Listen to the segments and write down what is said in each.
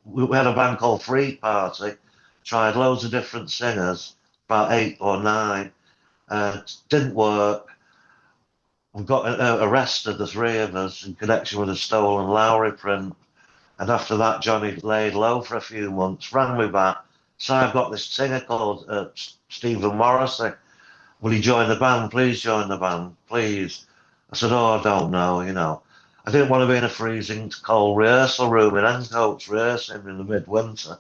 we had a band called Free Party, tried loads of different singers, about 8 or 9, didn't work. We got arrested, the three of us, in connection with a stolen Lowry print. And after that, Johnny laid low for a few months, rang me back. So I've got this singer called Stephen Morrissey. Will you join the band? Please join the band, please. I said, oh, I don't know. I didn't want to be in a freezing cold rehearsal room in Ancoats rehearsing in the midwinter,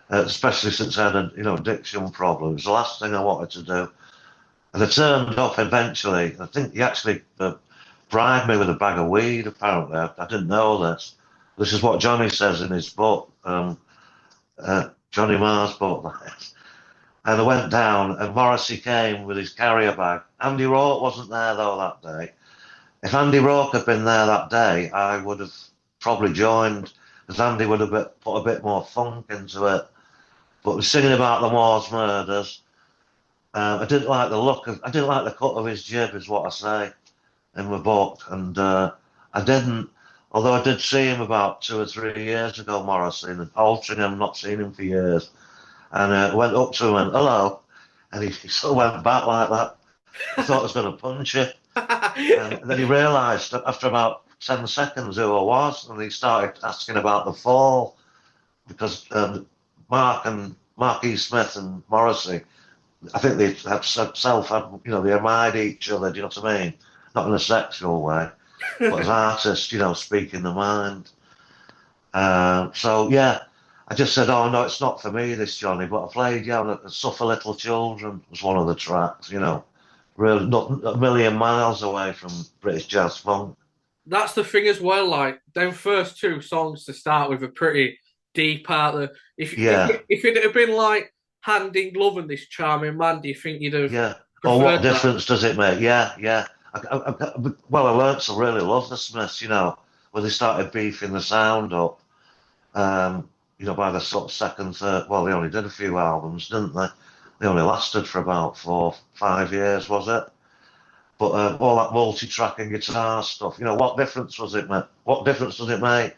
especially since I had addiction problems. The last thing I wanted to do. And I turned up eventually. I think he actually bribed me with a bag of weed, apparently. I didn't know this. This is what Johnny says in his book, Johnny Marr's book. And I went down, and Morrissey came with his carrier bag. Andy Rourke wasn't there, though, that day. If Andy Rourke had been there that day, I would have probably joined, because Andy would have put a bit more funk into it. But we're singing about the Moors murders. I didn't like I didn't like the cut of his jib, is what I say in my book. And I didn't, although I did see him about 2 or 3 years ago, Morrissey, in Altrincham, not seen him for years. And I went up to him and hello, and he sort of went back like that. I thought I was going to punch him. And then he realised after about 10 seconds who I was, and he started asking about the fall, because Mark E. Smith and Morrissey, I think they have they admired each other, do you know what I mean? Not in a sexual way, but as artists, speaking the mind. So, yeah, I just said, oh, no, it's not for me, this, Johnny, but I played, Suffer Little Children was one of the tracks, really not a million miles away from British jazz funk. That's the thing as well. Like them first two songs to start with are pretty deep out there. Yeah, If it had been like Hand in Glove and This Charming Man, do you think you'd have yeah. Or what preferred that? difference does it make? Yeah, yeah. Well, I learned to really love the Smiths, when they started beefing the sound up. By the sort of second, third, well, they only did a few albums, didn't they? They only lasted for about 4, 5 years, was it? But all that multi-track and guitar stuff, what difference was it, mate? What difference does it make?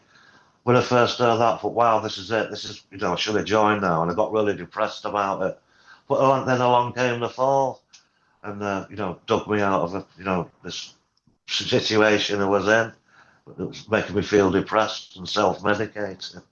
When I first heard that, I thought, wow, this is it. This is, I should have joined now. And I got really depressed about it. But then along came the fall and, dug me out of, this situation I was in. It was making me feel depressed and self-medicated.